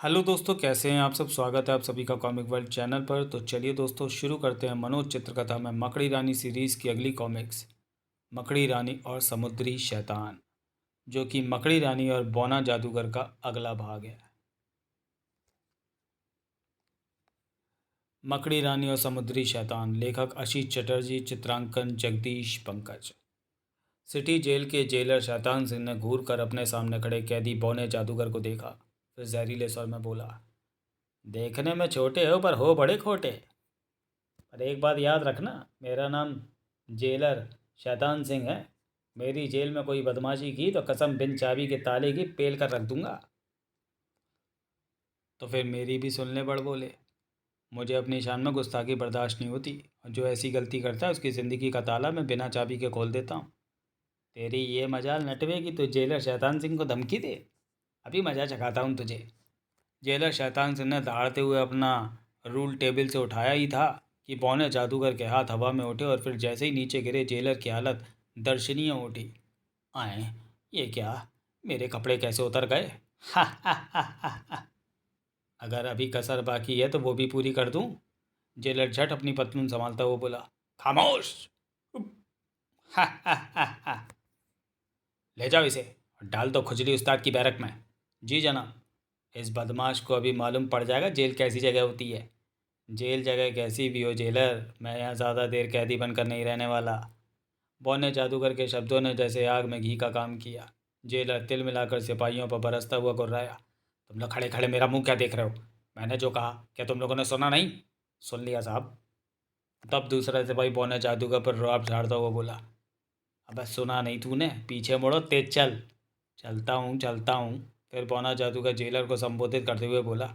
Hello दोस्तों, कैसे हैं आप सब। स्वागत है आप सभी का कॉमिक वर्ल्ड चैनल पर। तो चलिए दोस्तों, शुरू करते हैं मनोज चित्रकथा में मकड़ी रानी सीरीज़ की अगली कॉमिक्स, मकड़ी रानी और समुद्री शैतान, जो कि मकड़ी रानी और बौना जादूगर का अगला भाग है। मकड़ी रानी और समुद्री शैतान, लेखक आशीष चटर्जी, चित्रांकन जगदीश पंकज। सिटी जेल के जेलर शैतान सिंह ने घूर कर अपने सामने खड़े कैदी बौने जादूगर को देखा। फिर जहरीले स्वर में बोला, देखने में छोटे हो पर हो बड़े खोटे। पर एक बात याद रखना, मेरा नाम जेलर शैतान सिंह है। मेरी जेल में कोई बदमाशी की तो कसम बिन चाबी के ताले की पेल कर रख दूंगा। तो फिर मेरी भी सुन ले, बड़ बोले। मुझे अपनी शान में गुस्ताखी बर्दाश्त नहीं होती, और जो ऐसी गलती करता है उसकी ज़िंदगी का ताला मैं बिना चाबी के खोल देता हूँ। तेरी ये मजाल नटवे की तो जेलर शैतान सिंह को धमकी दे। अभी मजा चखाता हूँ तुझे। जेलर शैतान सिंह ने दहाड़ते हुए अपना रूल टेबल से उठाया ही था कि बौने जादूगर के हाथ हवा में उठे, और फिर जैसे ही नीचे गिरे जेलर की हालत दर्शनीय उठी। आए, ये क्या, मेरे कपड़े कैसे उतर गए। हा हा हा हा हा। अगर अभी कसर बाकी है तो वो भी पूरी कर दूं। जेलर झट अपनी पतलून संभालता हुआ बोला, खामोश। हा हा हा हा। ले जाओ इसे और डाल दो खुजली उस्ताद की बैरक में। जी जनाब। इस बदमाश को अभी मालूम पड़ जाएगा जेल कैसी जगह होती है। जेल जगह कैसी भी हो जेलर, मैं यहाँ ज़्यादा देर कैदी बनकर नहीं रहने वाला। बौने जादूगर के शब्दों ने जैसे आग में घी का काम किया। जेलर तिल मिलाकर सिपाहियों पर बरसता हुआ गुर्राया, तुम लोग खड़े खड़े मेरा मुंह क्या देख रहे हो। मैंने जो कहा क्या तुम लोगों ने सुना नहीं। सुन लिया साहब। तब दूसरा सिपाही बौने जादूगर पर रुआब झाड़ता हुआ बोला, अबे सुना नहीं तूने, पीछे मुड़ो, तेज चल। चलता हूँ चलता हूँ। फिर बौना जादूगर जेलर को संबोधित करते हुए बोला,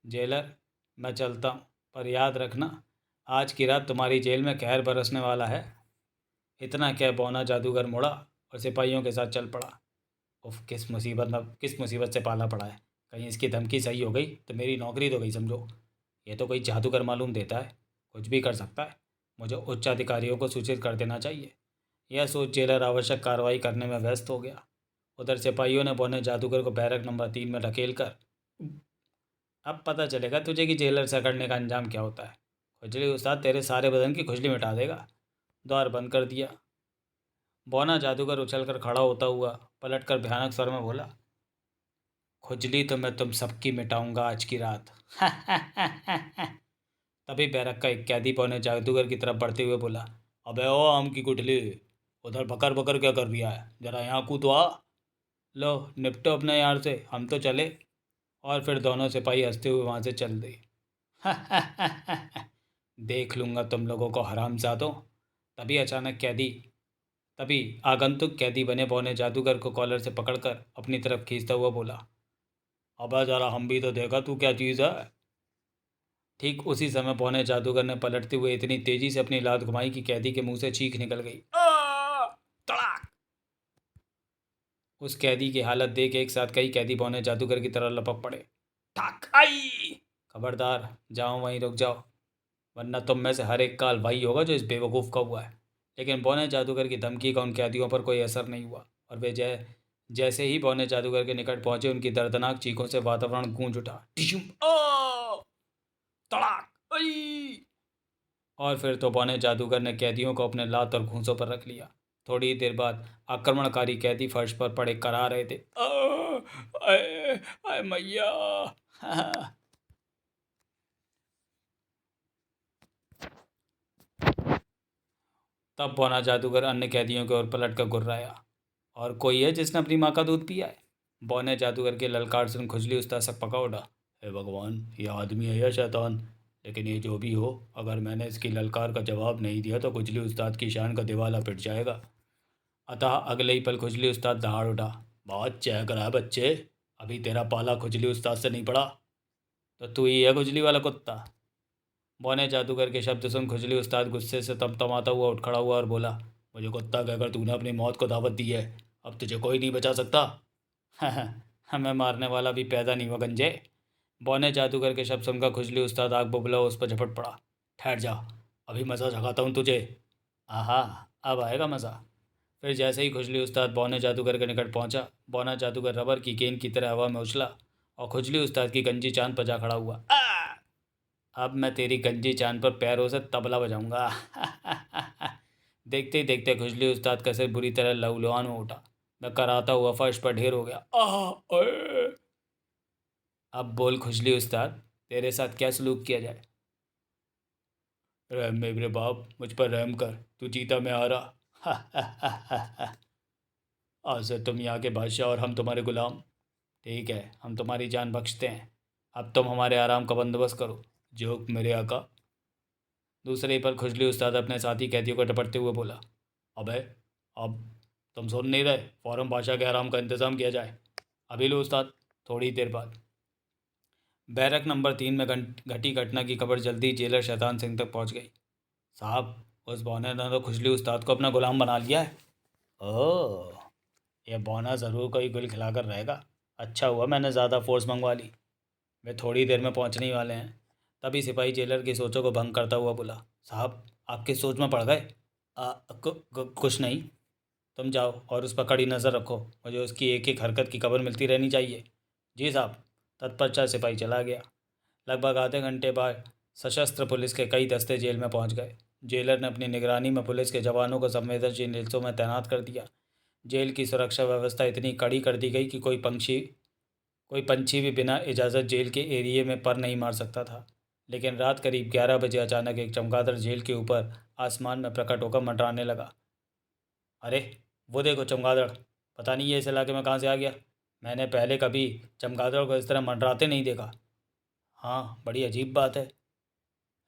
जेलर, मैं चलता हूँ, पर याद रखना, आज की रात तुम्हारी जेल में कहर बरसने वाला है। इतना कह बौना जादूगर मुड़ा और सिपाहियों के साथ चल पड़ा। उफ, किस मुसीबत से पाला पड़ा है। कहीं इसकी धमकी सही हो गई तो मेरी नौकरी तो गई समझो। ये तो कोई जादूगर मालूम देता है, कुछ भी कर सकता है। मुझे उच्च अधिकारियों को सूचित कर देना चाहिए। यह सोच जेलर आवश्यक कार्रवाई करने में व्यस्त हो गया। उधर सिपाहियों ने बौने जादूगर को बैरक नंबर 3 में ढकेल कर, अब पता चलेगा तुझे कि जेलर से अकड़ने का अंजाम क्या होता है। खुजली उस्ताद तेरे सारे बदन की खुजली मिटा देगा। द्वार बंद कर दिया। बौना जादूगर उछलकर खड़ा होता हुआ पलटकर भयानक स्वर में बोला, खुजली तो मैं तुम सबकी मिटाऊंगा आज की रात। तभी बैरक का एक कैदी बौने जादूगर की तरफ बढ़ते हुए बोला, अबे ओ आम की गुठली, उधर बकर बकर क्या कर रिया है, जरा यहाँ कूद तो आ। लो निपटो अपने यार से, हम तो चले। और फिर दोनों सिपाही हंसते हुए वहाँ से चल दिए। देख लूँगा तुम लोगों को हरामजादों। तभी अचानक कैदी तभी आगंतुक कैदी बने बौने जादूगर को कॉलर से पकड़कर अपनी तरफ खींचता हुआ बोला, अबे जरा हम भी तो देखा तू क्या चीज़ है। ठीक उसी समय बौने जादूगर ने पलटते हुए इतनी तेजी से अपनी लात घुमाई कि कैदी के मुंह से चीख निकल गई। तड़ाक! उस कैदी की हालत देख एक साथ कई कैदी बौने जादूगर की तरह लपक पड़े। ठाक आई! खबरदार, जाओ वहीं रुक जाओ, वरना तुम में से हर एक का हलवाई होगा जो इस बेवकूफ़ का हुआ है। लेकिन बौने जादूगर की धमकी का उन कैदियों पर कोई असर नहीं हुआ, और वे जैसे ही बौने जादूगर के निकट पहुंचे उनकी दर्दनाक चीखों से वातावरण गूंज उठा। टिशुम! ओ! तड़ाक! आई! और फिर तो बौने जादूगर ने कैदियों को अपने लात और घूंसों पर रख लिया। थोड़ी ही देर बाद आक्रमणकारी कैदी फर्श पर पड़े करा रहे थे। आए, आए मैया! तब बौना जादूगर अन्य कैदियों की ओर पलट कर गुर्राया, और कोई है जिसने अपनी माँ का दूध पिया है। बौने जादूगर के ललकार सुन खुजली उस्ताद सक पका उठा। हे भगवान, ये आदमी है या शैतान। लेकिन ये जो भी हो, अगर मैंने इसकी ललकार का जवाब नहीं दिया तो खुजली उस्ताद की शान का दिवाला पिट जाएगा। अतः अगले ही पल खुजली उस्ताद दहाड़ उठा। बहुत चहक रहा है बच्चे, अभी तेरा पाला खुजली उस्ताद से नहीं पड़ा तो तू ही है खुजली वाला कुत्ता। बौने जादूगर के शब्द सुन खुजली उस्ताद गुस्से से तमतमाता हुआ उठ खड़ा हुआ और बोला, मुझे कुत्ता कहकर तूने अपनी मौत को दावत दी है, अब तुझे कोई नहीं बचा सकता। हमें मारने वाला भी पैदा नहीं हुआ गंजे। बौने जादूगर के शब्द सुनकर खुजली उस्ताद आग बबूला उस पर झपट पड़ा। ठहर जा, अभी मज़ा चखाता हूँ तुझे। आहा, अब आएगा मज़ा। फिर जैसे ही खुजली उस्ताद बौने जादूगर के निकट पहुंचा, बौना जादूगर रबर की गेंद की तरह हवा में उछला और खुजली उस्ताद की गंजी चांद पर जा खड़ा हुआ। अब मैं तेरी गंजी चांद पर पैरों से तबला बजाऊंगा। देखते ही देखते खुजली उस्ताद का सिर बुरी तरह लहूलुहान हो उठा। मैं कराता हुआ फर्श पर ढेर हो गया। अब बोल खुजली उस्ताद, तेरे साथ क्या सलूक किया जाए? रहम मेरे बाप, मुझ पर रहम कर, तू जीता मैं आ रहा। आज से तुम यहाँ के बादशाह और हम तुम्हारे गुलाम। ठीक है, हम तुम्हारी जान बख्शते हैं। अब तुम हमारे आराम का बंदोबस्त करो, जो मेरे आका। दूसरे पर खुजली उस्ताद अपने साथी कैदियों को टपटते हुए बोला। अबे, अब तुम सुन नहीं रहे? फौरन बादशाह के आराम का इंतज़ाम किया जाए। अभी लो उस्ताद। थोड़ी देर बाद बैरक नंबर 3 में घटी घटना की खबर जल्दी जेलर शैतान सिंह तक पहुंच गई। साहब, उस बौने ने तो खुजली उस्ताद को अपना गुलाम बना लिया है। ओह, यह बौना ज़रूर कोई गुल खिलाकर रहेगा। अच्छा हुआ मैंने ज़्यादा फोर्स मंगवा ली। वे थोड़ी देर में पहुंचने ही वाले हैं। तभी सिपाही जेलर की सोचों को भंग करता हुआ बोला। साहब, आप किस सोच में पड़ गए? कुछ नहीं। तुम जाओ और उस पर कड़ी नज़र रखो। मुझे उसकी एक एक हरकत की खबर मिलती रहनी चाहिए। जी साहब। तत्पश्चात सिपाही चला गया। लगभग आधे घंटे बाद सशस्त्र पुलिस के कई दस्ते जेल में पहुंच गए। जेलर ने अपनी निगरानी में पुलिस के जवानों को संवेदनशील हिस्सों में तैनात कर दिया। जेल की सुरक्षा व्यवस्था इतनी कड़ी कर दी गई कि कोई पंछी भी बिना इजाज़त जेल के एरिए में पर नहीं मार सकता था। लेकिन रात करीब 11 बजे अचानक एक चमगादड़ जेल के ऊपर आसमान में प्रकट होकर मंडराने लगा। अरे, वो देखो चमगादड़। पता नहीं ये इस इलाके में कहाँ से आ गया। मैंने पहले कभी चमगादड़ को इस तरह मंडराते नहीं देखा। हाँ, बड़ी अजीब बात है।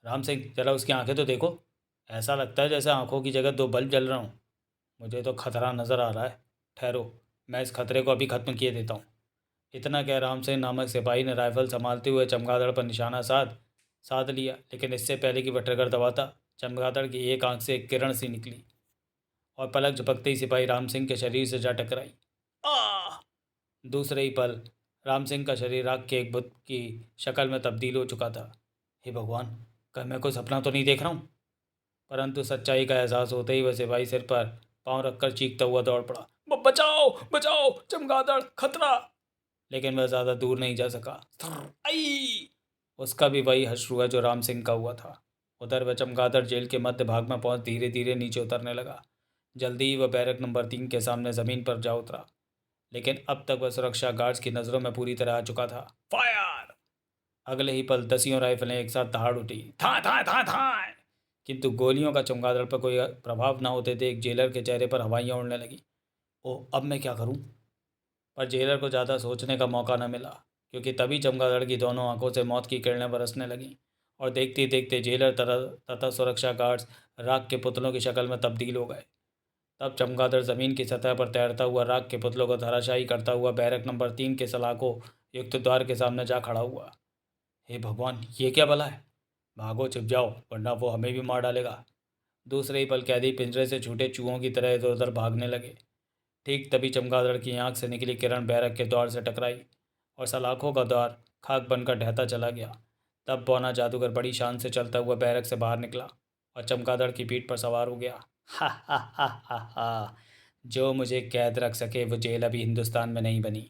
राम सिंह, जरा उसकी आंखें तो देखो। ऐसा लगता है जैसे आंखों की जगह दो बल्ब जल रहा हूँ। मुझे तो खतरा नज़र आ रहा है। ठहरो, मैं इस खतरे को अभी ख़त्म किए देता हूँ। इतना कह राम सिंह नामक सिपाही ने राइफल संभालते हुए चमगादड़ पर निशाना साध लिया। लेकिन इससे पहले कि वह ट्रिगर दबाता, चमगादड़ की एक आंख से एक किरण सी निकली और पलक झपकते ही सिपाही राम सिंह के शरीर से जा टकराई। आ! दूसरे ही पल राम सिंह का शरीर आग के एक बुत की शक्ल में तब्दील हो चुका था। हे भगवान, कहीं मैं कोई सपना तो नहीं देख रहा हूँ? परंतु सच्चाई का एहसास होते ही वह सिपाही सिर पर पांव रखकर चीखता हुआ दौड़ पड़ा। बचाओ बचाओ, चमगादड़, खतरा! लेकिन वह ज़्यादा दूर नहीं जा सका। आई! उसका भी वही हश्र हुआ जो राम सिंह का हुआ था। उधर वह चमगादड़ जेल के मध्य भाग में पहुंच धीरे धीरे नीचे उतरने लगा। जल्दी ही वह बैरक नंबर 3 के सामने ज़मीन पर जा उतरा। लेकिन अब तक वह सुरक्षा गार्ड्स की नज़रों में पूरी तरह आ चुका था। फायर! अगले ही पल दसियों राइफलें एक साथ दहाड़ उठी। था था था था। किंतु गोलियों का चमगादड़ पर कोई प्रभाव न होते थे एक जेलर के चेहरे पर हवाइयाँ उड़ने लगी। ओह, अब मैं क्या करूं? पर जेलर को ज़्यादा सोचने का मौका न मिला, क्योंकि तभी चमगादड़ की दोनों आंखों से मौत की किरणें बरसने लगीं और देखते ही देखते जेलर तथा सुरक्षा गार्ड्स राख के पुतलों की शक्ल में तब्दील हो गए। तब चमगादड़ ज़मीन की सतह पर तैरता हुआ राख के पुतलों को धराशायी करता हुआ बैरक नंबर 3 के सलाखों युक्त द्वार के सामने जा खड़ा हुआ। हे भगवान, ये क्या भला है? भागो, छिप जाओ, वरना वो हमें भी मार डालेगा। दूसरे ही पल कैदी पिंजरे से छूटे चूहों की तरह इधर उधर भागने लगे। ठीक तभी चमगादड़ की आंख से निकली किरण बैरक के द्वार से टकराई और सलाखों का द्वार खाक बनकर ढहता चला गया। तब बौना जादूगर बड़ी शान से चलता हुआ बैरक से बाहर निकला और चमगादड़ की पीठ पर सवार हो गया। हा हा हा हा हा। जो मुझे कैद रख सके वो जेल अभी हिंदुस्तान में नहीं बनी।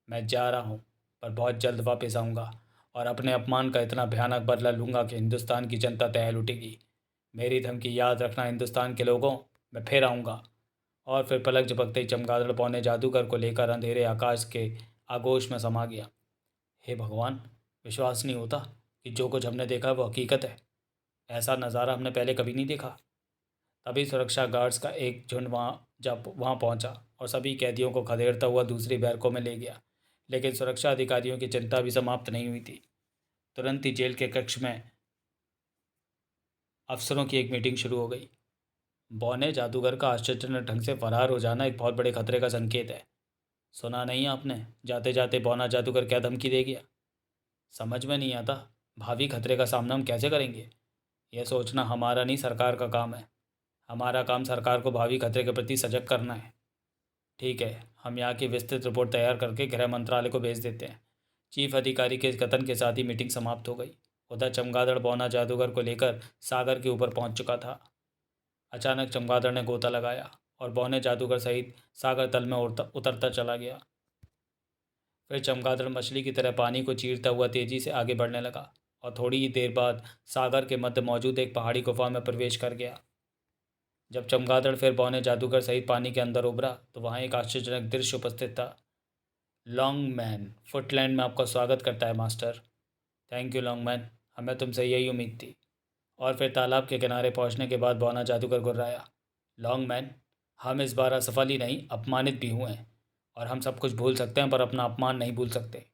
मैं जा रहा हूँ, पर बहुत जल्द वापस आऊँगा और अपने अपमान का इतना भयानक बदला लूँगा कि हिंदुस्तान की जनता दहल उठेगी। मेरी धमकी याद रखना हिंदुस्तान के लोगों। मैं फिर आऊँगा। और फिर पलक झपकते ही चमगादड़ पौने जादूगर को लेकर अंधेरे आकाश के आगोश में समा गया। हे भगवान, विश्वास नहीं होता कि जो कुछ हमने देखा वो हकीकत है। ऐसा नज़ारा हमने पहले कभी नहीं देखा। तभी सुरक्षा गार्ड्स का एक झुंड वहाँ पहुँचा और सभी कैदियों को खदेड़ता हुआ दूसरी बैरकों में ले गया। लेकिन सुरक्षा अधिकारियों की चिंता भी समाप्त नहीं हुई थी। तुरंत ही जेल के कक्ष में अफसरों की एक मीटिंग शुरू हो गई। बौने जादूगर का आश्चर्यजनक ढंग से फरार हो जाना एक बहुत बड़े खतरे का संकेत है। सुना नहीं आपने, जाते जाते बौना जादूगर क्या धमकी दे गया? समझ में नहीं आता। भावी खतरे का सामना हम कैसे करेंगे? यह सोचना हमारा नहीं, सरकार का काम है। हमारा काम सरकार को भावी खतरे के प्रति सजग करना है। ठीक है, हम यहाँ की विस्तृत रिपोर्ट तैयार करके गृह मंत्रालय को भेज देते हैं। चीफ अधिकारी के कथन के साथ ही मीटिंग समाप्त हो गई। उधर चमगादड़ बौना जादूगर को लेकर सागर के ऊपर पहुंच चुका था। अचानक चमगादड़ ने गोता लगाया और बौने जादूगर सहित सागर तल में उतरता चला गया। फिर चमगादड़ मछली की तरह पानी को चीरता हुआ तेजी से आगे बढ़ने लगा और थोड़ी ही देर बाद सागर के मध्य मौजूद एक पहाड़ी गुफा में प्रवेश कर गया। जब चमगादड़ फिर बौने जादूगर सहित पानी के अंदर उभरा तो वहाँ एक आश्चर्यजनक दृश्य उपस्थित था। लॉन्ग मैन फुटलैंड में आपका स्वागत करता है master. Thank you long man, हमें तुमसे यही उम्मीद थी। और फिर तालाब के किनारे पहुंचने के बाद बौना जादूगर गुर्राया। लॉन्ग मैन, हम इस बार असफल ही नहीं अपमानित भी हुए हैं, और हम सब कुछ भूल सकते हैं पर अपना अपमान नहीं भूल सकते।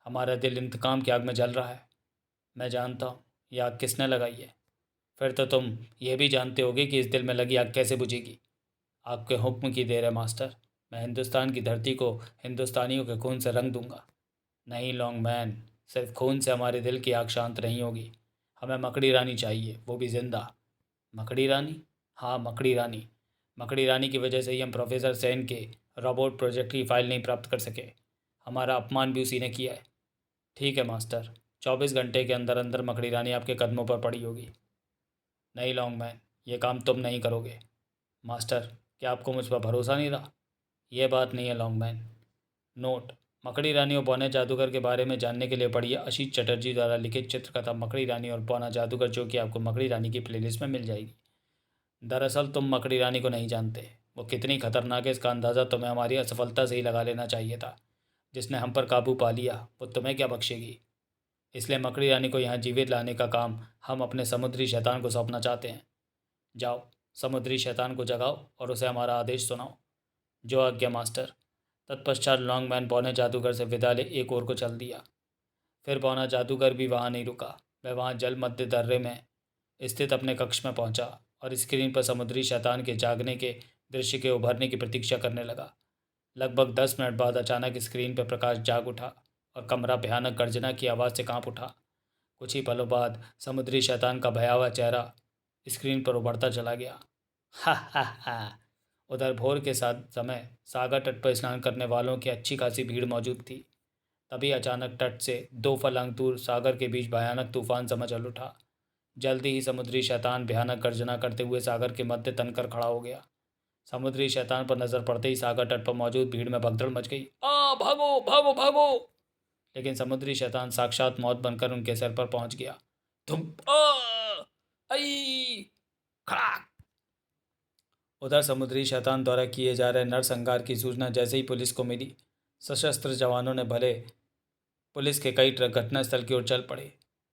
हमारा दिल इंतकाम की आग में जल रहा है। मैं जानता हूँ ये आग किसने लगाई है। फिर तो तुम ये भी जानते होगे कि इस दिल में लगी आग कैसे बुझेगी। आपके हुक्म की देर है मास्टर। मैं हिंदुस्तान की धरती को हिंदुस्तानियों के खून से रंग दूंगा। नहीं लॉन्ग मैन, सिर्फ खून से हमारे दिल की आग शांत नहीं होगी। हमें मकड़ी रानी चाहिए, वो भी जिंदा। मकड़ी रानी? हाँ, मकड़ी रानी। मकड़ी रानी की वजह से ही हम प्रोफेसर सेन के रोबोट प्रोजेक्ट की फाइल नहीं प्राप्त कर सके। हमारा अपमान भी उसी ने किया है। ठीक है मास्टर, 24 घंटे के अंदर अंदर मकड़ी रानी आपके कदमों पर पड़ी होगी। नहीं लॉन्ग मैन, ये काम तुम नहीं करोगे। मास्टर, क्या आपको मुझ पर भरोसा नहीं रहा? यह बात नहीं है लॉन्ग मैन। नोट: मकड़ी रानी और बौने जादूगर के बारे में जानने के लिए पढ़िए अशीत चटर्जी द्वारा लिखित चित्रकथा मकड़ी रानी और बौना जादूगर, जो कि आपको मकड़ी रानी की प्लेलिस्ट में मिल जाएगी। दरअसल तुम मकड़ी रानी को नहीं जानते। वो कितनी खतरनाक है इसका अंदाज़ा तुम्हें हमारी असफलता से ही लगा लेना चाहिए था। जिसने हम पर काबू पा लिया वो तुम्हें क्या बख्शेगी। इसलिए मकड़ी रानी को यहाँ जीवित लाने का काम हम अपने समुद्री शैतान को सौंपना चाहते हैं। जाओ, समुद्री शैतान को जगाओ और उसे हमारा आदेश सुनाओ। जो आज्ञा मास्टर। तत्पश्चात लॉन्ग मैन बौने जादूगर से विदा ले एक ओर को चल दिया। फिर बौना जादूगर भी वहाँ नहीं रुका। वह वहाँ जल मध्य दर्रे में स्थित अपने कक्ष में पहुंचा और स्क्रीन पर समुद्री शैतान के जागने के दृश्य के उभरने की प्रतीक्षा करने लगा। लगभग 10 मिनट बाद अचानक स्क्रीन पर प्रकाश जाग उठा और कमरा भयानक गर्जना की आवाज़ से कांप उठा। कुछ ही पलों बाद समुद्री शैतान का भयावह चेहरा स्क्रीन पर उभरता चला गया। हा हा हा। उधर भोर के साथ समय सागर तट पर स्नान करने वालों की अच्छी खासी भीड़ मौजूद थी। तभी अचानक तट से 2 फर्लांग दूर सागर के बीच भयानक तूफान सा मचल उठा। जल्दी ही समुद्री शैतान भयानक गर्जना करते हुए सागर के मध्य तनकर खड़ा हो गया। समुद्री शैतान पर नजर पड़ते ही सागर तट पर मौजूद भीड़ में भगदड़ मच गई। आ भागो भागो भागो! लेकिन समुद्री शैतान साक्षात मौत बनकर उनके सर पर पहुंच गया। तुम आई खड़ाक! उधर समुद्री शैतान द्वारा किए जा रहे नरसंहार की सूचना जैसे ही पुलिस को मिली, सशस्त्र जवानों ने भले पुलिस के कई ट्रक घटनास्थल की ओर चल पड़े।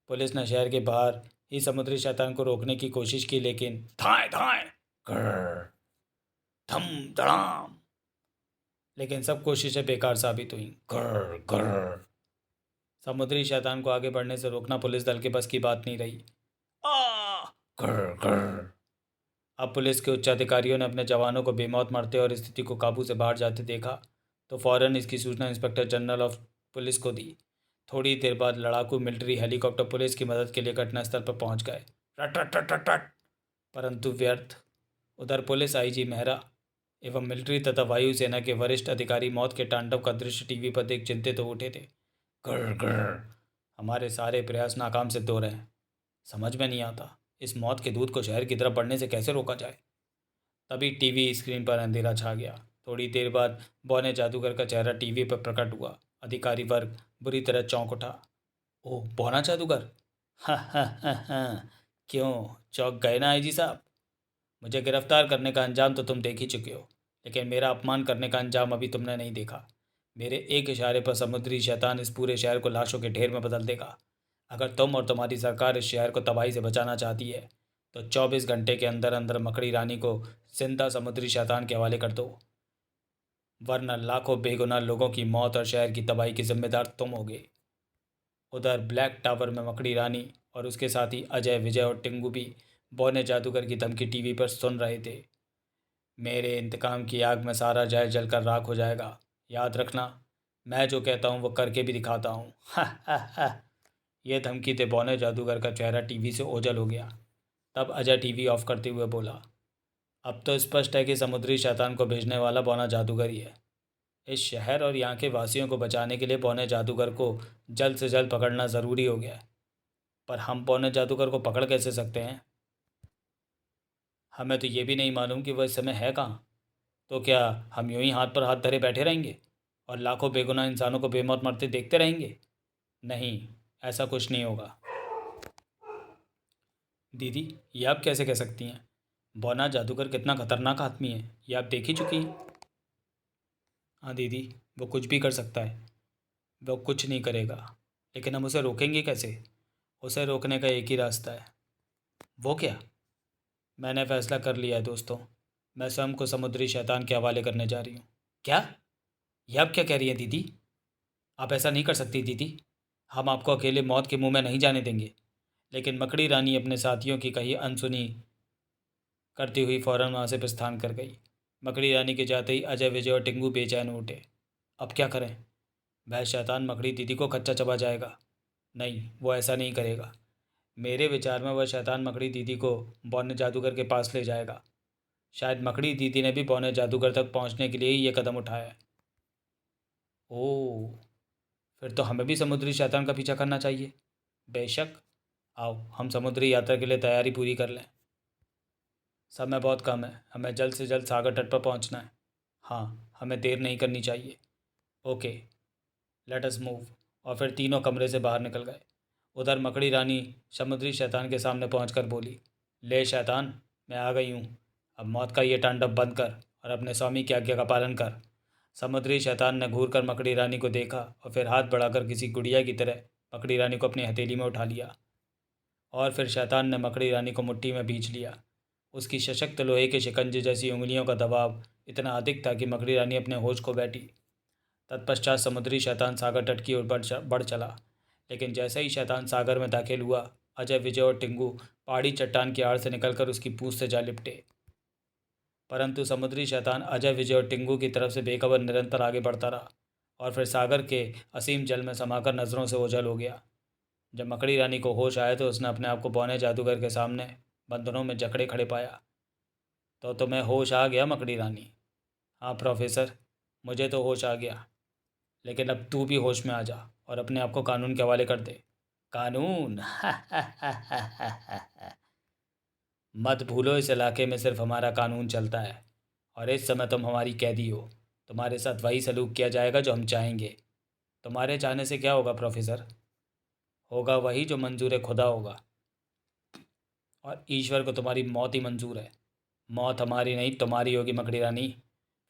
पुलिस ने शहर के बाहर ही समुद्री शैतान को रोकने की कोशिश की, लेकिन धाए धाए कर धम धड़ाम, लेकिन सब कोशिशें बेकार साबित हुई। कर कर समुद्री शैतान को आगे बढ़ने से रोकना पुलिस दल के बस की बात नहीं रही। आ कर कर अब पुलिस के उच्च अधिकारियों ने अपने जवानों को बेमौत मरते और स्थिति को काबू से बाहर जाते देखा तो फौरन इसकी सूचना इंस्पेक्टर जनरल ऑफ पुलिस को दी। थोड़ी देर बाद लड़ाकू मिलिट्री हेलीकॉप्टर पुलिस की मदद के लिए घटनास्थल पर पहुंच गए। रट रट रट रट रट, परंतु व्यर्थ। उधर पुलिस आईजी मेहरा एवं मिलिट्री तथा वायुसेना के वरिष्ठ अधिकारी मौत के तांडव का दृश्य टीवी पर देख चिंतित हो उठे थे। गर गर हमारे सारे प्रयास नाकाम सिद्ध हो रहे हैं। समझ में नहीं आता इस मौत के दूत को शहर की तरफ बढ़ने से कैसे रोका जाए। तभी टीवी स्क्रीन पर अंधेरा छा गया। थोड़ी देर बाद बौने जादूगर का चेहरा टीवी पर प्रकट हुआ। अधिकारी वर्ग बुरी तरह चौंक उठा। ओह, बौना जादूगर! हा हा हा हा। क्यों चौंक गए ना आईजी साहब? मुझे गिरफ्तार करने का अंजाम तो तुम देख ही चुके हो, लेकिन मेरा अपमान करने का अंजाम अभी तुमने नहीं देखा। मेरे एक इशारे पर समुद्री शैतान इस पूरे शहर को लाशों के ढेर में बदल देगा। अगर तुम और तुम्हारी सरकार इस शहर को तबाही से बचाना चाहती है तो 24 घंटे के अंदर अंदर मकड़ी रानी को जिंदा समुद्री शैतान के हवाले कर दो, वरना लाखों बेगुनाह लोगों की मौत और शहर की तबाही की जिम्मेदार तुम होगे। उधर ब्लैक टावर में मकड़ी रानी और उसके साथी अजय, विजय और टिंगू भी बौने जादूगर की धमकी टीवी पर सुन रहे थे। मेरे इंतकाम की आग में सारा जहर जलकर राख हो जाएगा। याद रखना, मैं जो कहता हूँ वो करके भी दिखाता हूँ। हा हा हा। यह धमकी ते बौने जादूगर का चेहरा टीवी से ओझल हो गया। तब अजय टीवी ऑफ करते हुए बोला, अब तो स्पष्ट है कि समुद्री शैतान को भेजने वाला बौना जादूगर ही है। इस शहर और यहाँ के वासियों को बचाने के लिए बौने जादूगर को जल्द से जल्द पकड़ना ज़रूरी हो गया है। पर हम बौने जादूगर को पकड़ कैसे सकते हैं? हमें तो ये भी नहीं मालूम कि वह इस समय है कहाँ। तो क्या हम यूं ही हाथ पर हाथ धरे बैठे रहेंगे और लाखों बेगुनाह इंसानों को बेमौत मरते देखते रहेंगे? नहीं, ऐसा कुछ नहीं होगा। दीदी, ये आप कैसे कह सकती हैं? बौना जादूगर कितना खतरनाक आदमी है, ये आप देख ही चुकी हैं। हाँ दीदी, वो कुछ भी कर सकता है। वो कुछ नहीं करेगा, लेकिन हम उसे रोकेंगे कैसे? उसे रोकने का एक ही रास्ता है। वो क्या? मैंने फैसला कर लिया है दोस्तों। मैं स्वयं को समुद्री शैतान के हवाले करने जा रही हूँ। क्या? ये आप क्या कह रही हैं दीदी? आप ऐसा नहीं कर सकती दीदी। हम आपको अकेले मौत के मुंह में नहीं जाने देंगे। लेकिन मकड़ी रानी अपने साथियों की कही अनसुनी करती हुई फौरन वहाँ से प्रस्थान कर गई। मकड़ी रानी के जाते ही अजय, विजय और टिंगू बेचैन उठे। अब क्या करें? वह शैतान मकड़ी दीदी को कच्चा चबा जाएगा। नहीं, वो ऐसा नहीं करेगा। मेरे विचार में वह शैतान मकड़ी दीदी को बौने जादूगर के पास ले जाएगा। शायद मकड़ी दीदी ने भी बौने जादूगर तक पहुंचने के लिए ही ये कदम उठाया है। ओह, फिर तो हमें भी समुद्री शैतान का पीछा करना चाहिए। बेशक। आओ, हम समुद्री यात्रा के लिए तैयारी पूरी कर लें। समय बहुत कम है, हमें जल्द से जल्द सागर तट पर पहुंचना है। हाँ, हमें देर नहीं करनी चाहिए। Okay, let us move. और फिर तीनों कमरे से बाहर निकल गए। उधर मकड़ी रानी समुद्री शैतान के सामने पहुंचकर बोली, ले शैतान, मैं आ गई हूँ। अब मौत का ये तांडव बंद कर और अपने स्वामी की आज्ञा का पालन कर। समुद्री शैतान ने घूर कर मकड़ी रानी को देखा और फिर हाथ बढ़ाकर किसी गुड़िया की तरह मकड़ी रानी को अपनी हथेली में उठा लिया। और फिर शैतान ने मकड़ी रानी को मुट्ठी में भींच लिया। उसकी सशक्त लोहे के शिकंजे जैसी उंगलियों का दबाव इतना अधिक था कि मकड़ी रानी अपने होश खो बैठी। तत्पश्चात समुद्री शैतान सागर तट की ओर बढ़ चला। लेकिन जैसे ही शैतान सागर में दाखिल हुआ, अजय, विजय और टिंगू पहाड़ी चट्टान की आड़ से निकलकर उसकी पूंछ से जा लिपटे। परंतु समुद्री शैतान अजय, विजय और टिंगू की तरफ से बेखबर निरंतर आगे बढ़ता रहा और फिर सागर के असीम जल में समाकर नज़रों से ओझल हो गया। जब मकड़ी रानी को होश आया तो उसने अपने आप को बौने जादूगर के सामने बंधनों में जकड़े खड़े पाया। तो तुम्हें होश आ गया मकड़ी रानी? हाँ प्रोफेसर, मुझे तो होश आ गया, लेकिन अब तू भी होश में आ जा और अपने आप को कानून के हवाले कर दे। कानून? मत भूलो, इस इलाके में सिर्फ हमारा कानून चलता है और इस समय तुम हमारी कैदी हो। तुम्हारे साथ वही सलूक किया जाएगा जो हम चाहेंगे। तुम्हारे चाहने से क्या होगा प्रोफेसर? होगा वही जो मंजूर खुदा होगा, और ईश्वर को तुम्हारी मौत ही मंजूर है। मौत हमारी नहीं, तुम्हारी होगी मकड़ी रानी।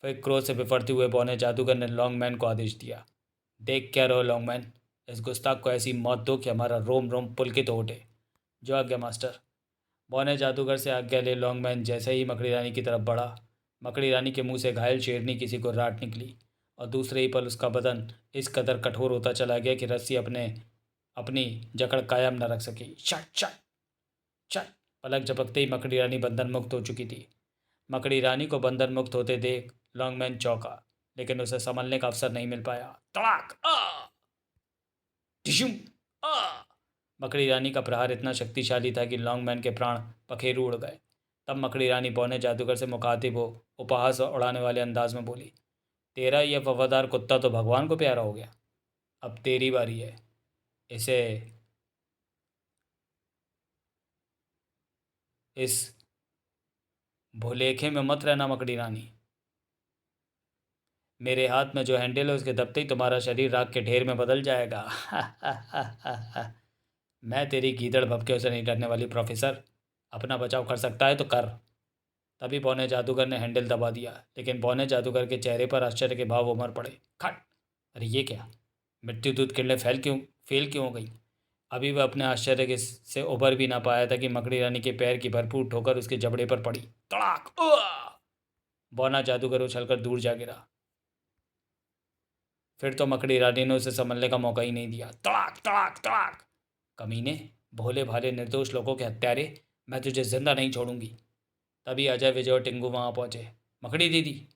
फिर क्रोध से बिफरते हुए बौने जादूगर ने लॉन्गमैन को आदेश दिया, देख क्या रहो लॉन्गमैन, इस गुस्ताख को ऐसी मौत दो कि हमारा रोम रोम पुलकित हो उठे। जो आज्ञा मास्टर। बौने जादूगर से आज्ञा ले लॉन्गमैन जैसे ही मकड़ी रानी की तरफ बढ़ा, मकड़ी रानी के मुंह से घायल शेरनी किसी को राट निकली और दूसरे ही पल उसका बदन इस कदर कठोर होता चला गया कि रस्सी अपनी जकड़ कायम न रख सकी। Shut shut shut. पलक झपकते ही मकड़ी रानी बंधन मुक्त हो चुकी थी। मकड़ी रानी को बंधन मुक्त होते देख लॉन्गमैन चौंका, लेकिन उसे संभलने का अवसर नहीं मिल पाया। तड़ाक! टिशुम! आ! मकड़ी रानी का प्रहार इतना शक्तिशाली था कि लॉन्गमैन के प्राण पखेरु उड़ गए। तब मकड़ी रानी बौने जादूगर से मुखातिब हो उपहास उड़ाने वाले अंदाज में बोली, तेरा यह वफादार कुत्ता तो भगवान को प्यारा हो गया। अब तेरी बारी है। इसे इस भुलेखे में मत रहना मकड़ी रानी। मेरे हाथ में जो हैंडल है उसके दबते ही तुम्हारा शरीर राख के ढेर में बदल जाएगा। मैं तेरी गीदड़ भभकियों से नहीं डरने वाली प्रोफेसर। अपना बचाव कर सकता है तो कर। तभी बौने जादूगर ने हैंडल दबा दिया, लेकिन बौने जादूगर के चेहरे पर आश्चर्य के भाव उमड़ पड़े। खट! अरे ये क्या? मृत्यु दूत किरणें फेल क्यों हो गई? अभी वह अपने आश्चर्य के से उभर भी ना पाया था कि मकड़ी रानी के पैर की भरपूर ठोकर उसके जबड़े पर पड़ी। तड़ाक! बौना जादूगर उछलकर दूर जा गिरा। फिर तो मकड़ी रानी ने उसे संभलने का मौका ही नहीं दिया। तड़ाक तड़ाक तड़ाक! कमीने, भोले भाले निर्दोष लोगों के हत्यारे, मैं तुझे जिंदा नहीं छोड़ूंगी। तभी अजय, विजय और टिंगू वहां पहुंचे। मकड़ी दीदी!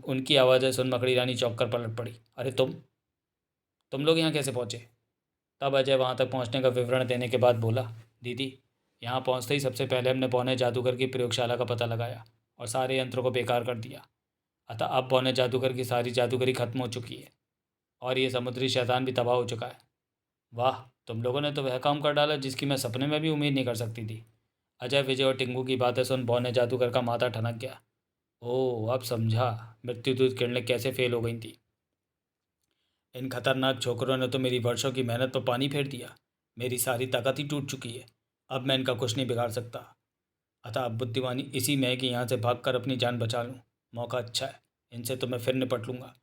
उनकी आवाज़ें सुन मकड़ी रानी चौंक कर पलट पड़ी। अरे तुम लोग यहाँ कैसे पहुँचे? तब अजय वहाँ तक पहुँचने का विवरण देने के बाद बोला, दीदी, यहाँ पहुँचते ही सबसे पहले हमने बौने जादूगर की प्रयोगशाला का पता लगाया और सारे यंत्रों को बेकार कर दिया। अतः अब बौने जादूगर की सारी जादूगरी खत्म हो चुकी है और ये समुद्री शैतान भी तबाह हो चुका है। वाह, तुम लोगों ने तो वह काम कर डाला जिसकी मैं सपने में भी उम्मीद नहीं कर सकती थी। अजय, विजय और टिंगू की बातें सुन बौने जादूगर का माथा ठनक गया। ओह, अब समझा मृत्युदूत किरणें कैसे फेल हो गई थी। इन खतरनाक छोकरों ने तो मेरी वर्षों की मेहनत पर पानी फेर दिया। मेरी सारी ताकत ही टूट चुकी है। अब मैं इनका कुछ नहीं बिगाड़ सकता। अतः अब बुद्धिमानी इसी में है कि यहाँ से भागकर अपनी जान बचा लूँ। मौका अच्छा है, इनसे तो मैं फिर निपट लूँगा।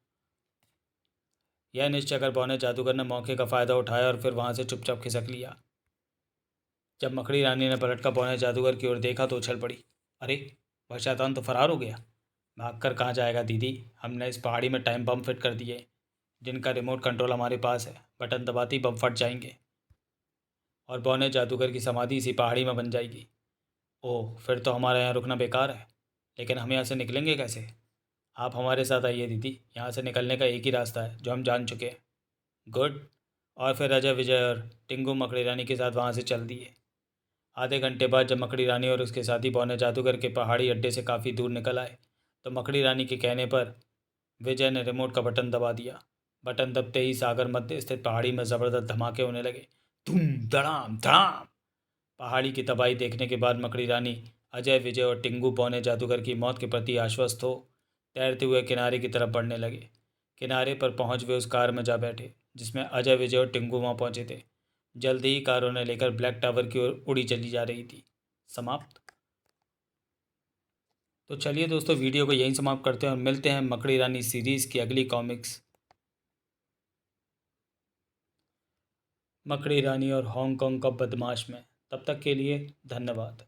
यह निश्चय कर बौने जादूगर ने मौके का फ़ायदा उठाया और फिर वहाँ से चुपचाप खिसक लिया। जब मकड़ी रानी ने पलट कर बौने जादूगर की ओर देखा तो उछल पड़ी। अरे, वह शैतान तो फरार हो गया। भागकर कहाँ जाएगा दीदी, हमने इस पहाड़ी में टाइम बम फिट कर दिए, जिनका रिमोट कंट्रोल हमारे पास है। बटन दबाती बम फट जाएंगे और बौने जादूगर की समाधि इसी पहाड़ी में बन जाएगी। ओह, फिर तो हमारा यहाँ रुकना बेकार है। लेकिन हम यहाँ से निकलेंगे कैसे? आप हमारे साथ आइए दीदी, यहाँ से निकलने का एक ही रास्ता है जो हम जान चुके हैं। गुड। और फिर अजय, विजय और टिंगू मकड़ी रानी के साथ वहाँ से चल दिए। आधे घंटे बाद जब मकड़ी रानी और उसके साथी बौने जादूगर के पहाड़ी अड्डे से काफ़ी दूर निकल आए तो मकड़ी रानी के कहने पर विजय ने रिमोट का बटन दबा दिया। बटन दबते ही सागर मध्य स्थित पहाड़ी में ज़बरदस्त धमाके होने लगे। धूम धड़ाम धड़ाम। पहाड़ी की तबाही देखने के बाद मकड़ी रानी, अजय, विजय और टिंगू बौने जादूगर की मौत के प्रति आश्वस्त हो तैरते हुए किनारे की तरफ बढ़ने लगे। किनारे पर पहुंच वे उस कार में जा बैठे जिसमें अजय, विजय और टिंगू वहाँ पहुंचे थे। जल्दी ही कार उन्हें लेकर ब्लैक टावर की ओर उड़ी चली जा रही थी। समाप्त। तो चलिए दोस्तों, वीडियो को यहीं समाप्त करते हैं और मिलते हैं मकड़ी रानी सीरीज़ की अगली कॉमिक्स मकड़ी रानी और हांगकांग का बदमाश में। तब तक के लिए धन्यवाद।